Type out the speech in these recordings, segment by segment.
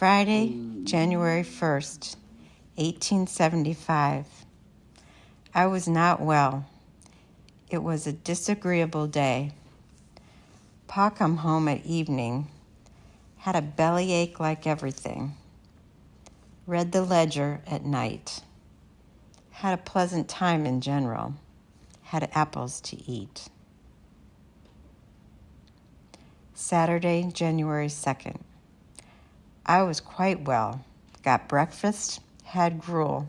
Friday, January 1st, 1875. I was not well. It was a disagreeable day. Pa come home at evening, had a bellyache like everything. Read the ledger at night. Had a pleasant time in general. Had apples to eat. Saturday, January 2nd. I was quite well. Got breakfast, had gruel.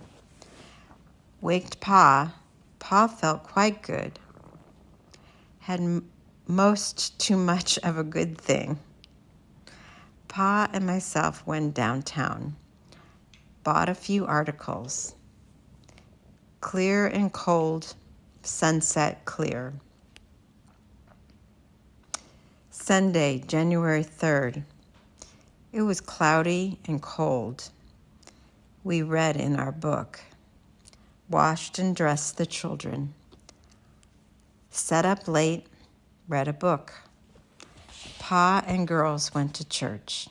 Waked Pa. Pa felt quite good. Had most too much of a good thing. Pa and myself went downtown. Bought a few articles. Clear and cold, sunset clear. Sunday, January 3rd. It was cloudy and cold. We read in our book. Washed and dressed the children. Sat up late, read a book. Pa and girls went to church.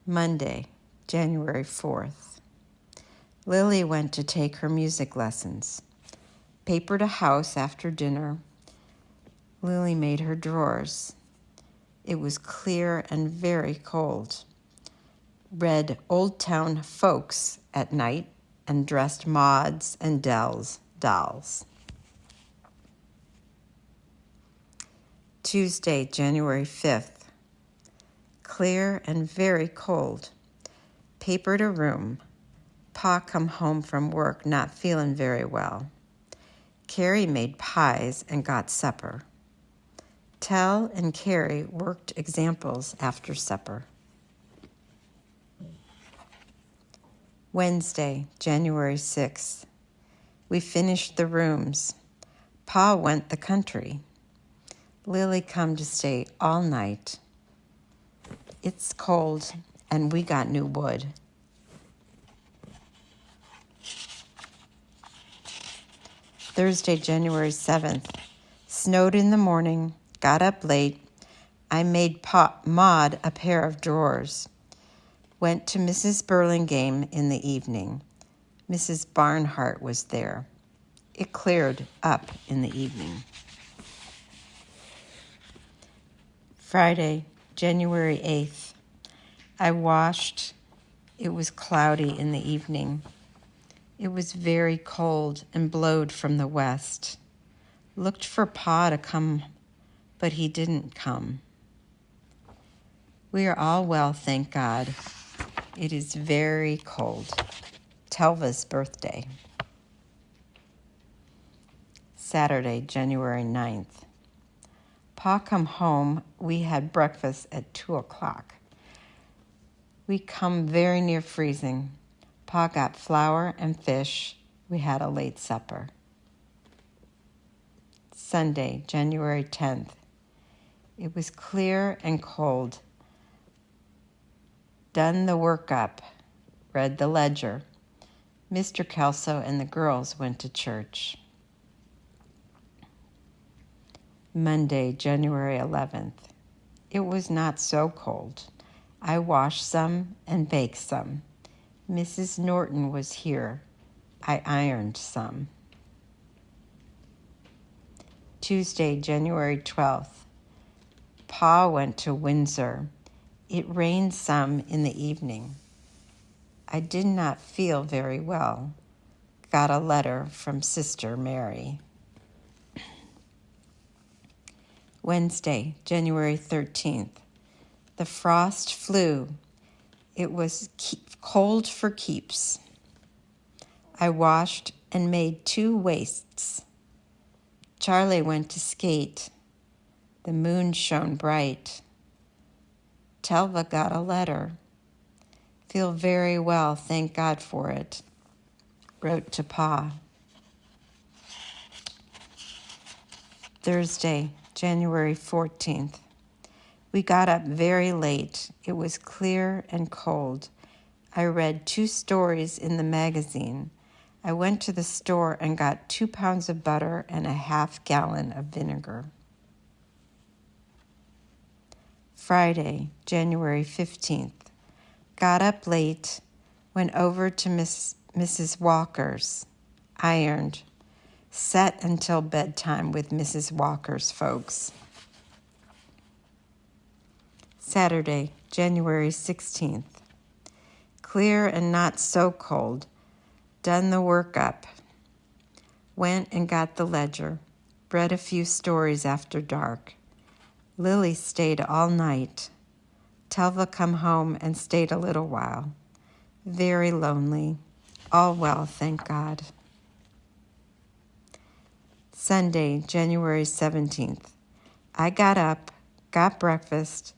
Monday, January 4th. Lily went to take her music lessons. Papered a house after dinner. Lily made her drawers. It was clear and very cold. Read Old Town Folks at night and dressed Mauds and dolls. Tuesday, January 5th. Clear and very cold. Papered a room. Pa come home from work not feeling very well. Carrie made pies and got supper. Tell and Carrie worked examples after supper. Wednesday, January 6th. We finished the rooms. Pa went the country. Lily come to stay all night. It's cold and we got new wood. Thursday, January 7th. Snowed in the morning. Got up late. I made Maud a pair of drawers. Went to Mrs. Burlingame in the evening. Mrs. Barnhart was there. It cleared up in the evening. Friday, January 8th. I washed. It was cloudy in the evening. It was very cold and blowed from the west. Looked for Pa to come, but he didn't come. We are all well, thank God. It is very cold. Telva's birthday. Saturday, January 9th. Pa come home. We had breakfast at 2:00. We come very near freezing. Pa got flour and fish. We had a late supper. Sunday, January 10th. It was clear and cold. Done the work up. Read the ledger. Mr. Kelso and the girls went to church. Monday, January 11th. It was not so cold. I washed some and baked some. Mrs. Norton was here. I ironed some. Tuesday, January 12th. Pa went to Windsor. It rained some in the evening. I did not feel very well. Got a letter from Sister Mary. Wednesday, January 13th. The frost flew. It was cold for keeps. I washed and made 2 waists. Charlie went to skate. The moon shone bright. Telva got a letter. Feel very well, thank God for it. Wrote to Pa. Thursday, January 14th. We got up very late. It was clear and cold. I read 2 stories in the magazine. I went to the store and got 2 pounds of butter and a half gallon of vinegar. Friday, January 15th. Got up late, went over to Mrs. Walker's, ironed, sat until bedtime with Mrs. Walker's folks. Saturday, January 16th. Clear and not so cold. Done the work up. Went and got the ledger. Read a few stories after dark. Lily stayed all night. Telva come home and stayed a little while. Very lonely. All well, thank God. Sunday, January 17th. I got up, got breakfast,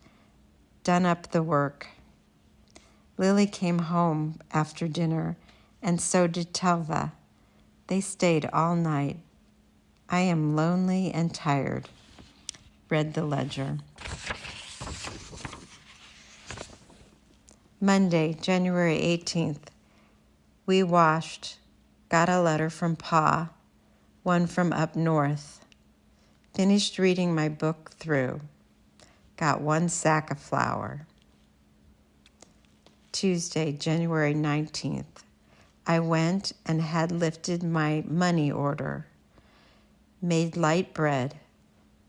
done up the work. Lily came home after dinner, and so did Telva. They stayed all night. I am lonely and tired. Read the ledger. Monday, January 18th. We washed, got a letter from Pa, one from up north. Finished reading my book through. Got 1 sack of flour. Tuesday, January 19th. I went and had lifted my money order. Made light bread.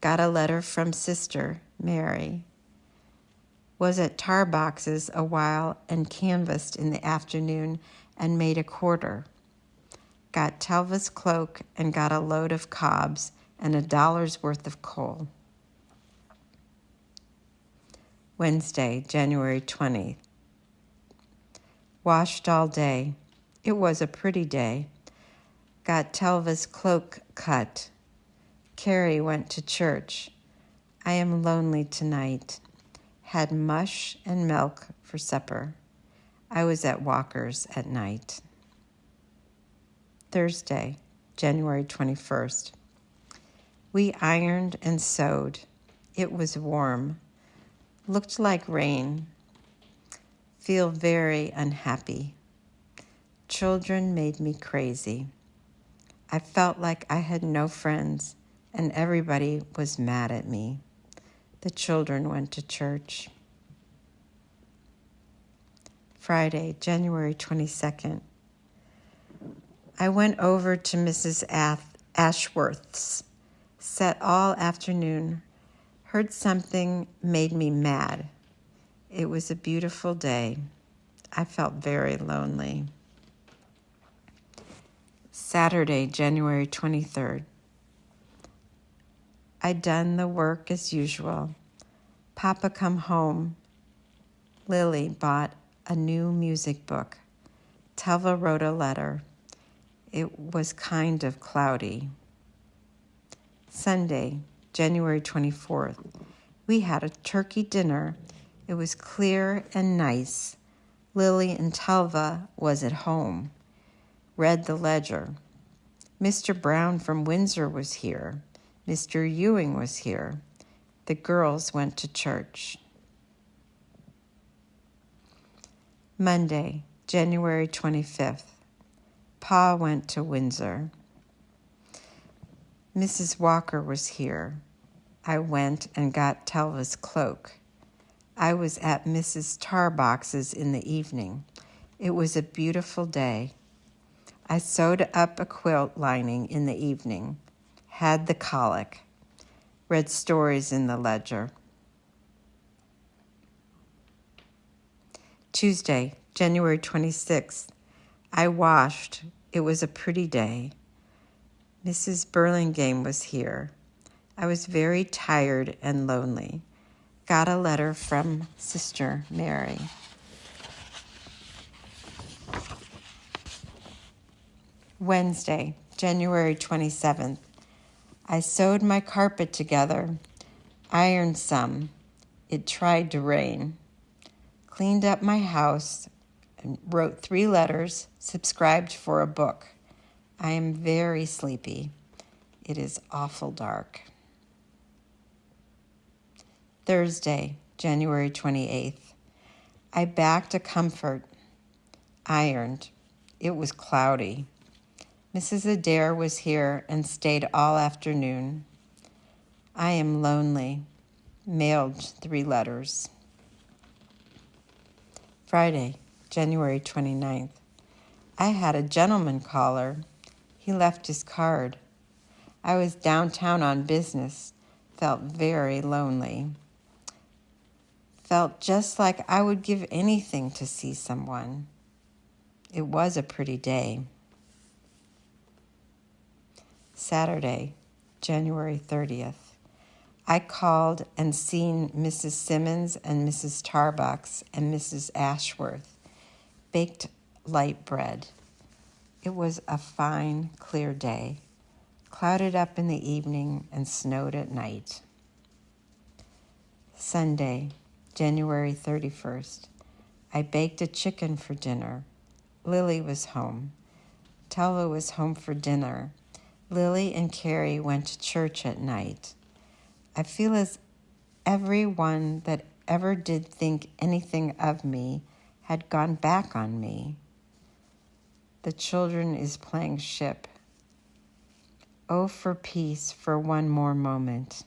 Got a letter from Sister Mary. Was at tar boxes a while and canvassed in the afternoon and made a quarter. Got Telva's cloak and got a load of cobs and $1 worth of coal. Wednesday, January 20th. Washed all day. It was a pretty day. Got Telva's cloak cut. Carrie went to church. I am lonely tonight. Had mush and milk for supper. I was at Walker's at night. Thursday, January 21st. We ironed and sewed. It was warm. Looked like rain. Feel very unhappy. Children made me crazy. I felt like I had no friends and everybody was mad at me. The children went to church. Friday, January 22nd. I went over to Mrs. Ashworth's, sat all afternoon, heard something made me mad. It was a beautiful day. I felt very lonely. Saturday, January 23rd. I done the work as usual. Papa come home. Lily bought a new music book. Telva wrote a letter. It was kind of cloudy. Sunday, January 24th. We had a turkey dinner. It was clear and nice. Lily and Telva was at home. Read the ledger. Mr. Brown from Windsor was here. Mr. Ewing was here. The girls went to church. Monday, January 25th. Pa went to Windsor. Mrs. Walker was here. I went and got Telva's cloak. I was at Mrs. Tarbox's in the evening. It was a beautiful day. I sewed up a quilt lining in the evening. Had the colic. Read stories in the ledger. Tuesday, January 26th. I washed. It was a pretty day. Mrs. Burlingame was here. I was very tired and lonely. Got a letter from Sister Mary. Wednesday, January 27th. I sewed my carpet together, ironed some. It tried to rain. Cleaned up my house and wrote 3 letters, subscribed for a book. I am very sleepy. It is awful dark. Thursday, January 28th. I backed a comfort, ironed. It was cloudy. Mrs. Adair was here and stayed all afternoon. I am lonely. Mailed 3 letters. Friday, January 29th. I had a gentleman caller. He left his card. I was downtown on business. Felt very lonely. Felt just like I would give anything to see someone. It was a pretty day. Saturday, January 30th. I called and seen Mrs. Simmons and Mrs. Tarbox and Mrs. Ashworth. Baked light bread. It was a fine, clear day. Clouded up in the evening and snowed at night. Sunday, January 31st. I baked a chicken for dinner. Lily was home. Tella was home for dinner. Lily and Carrie went to church at night. I feel as everyone that ever did think anything of me had gone back on me. The children is playing ship. Oh, for peace for one more moment.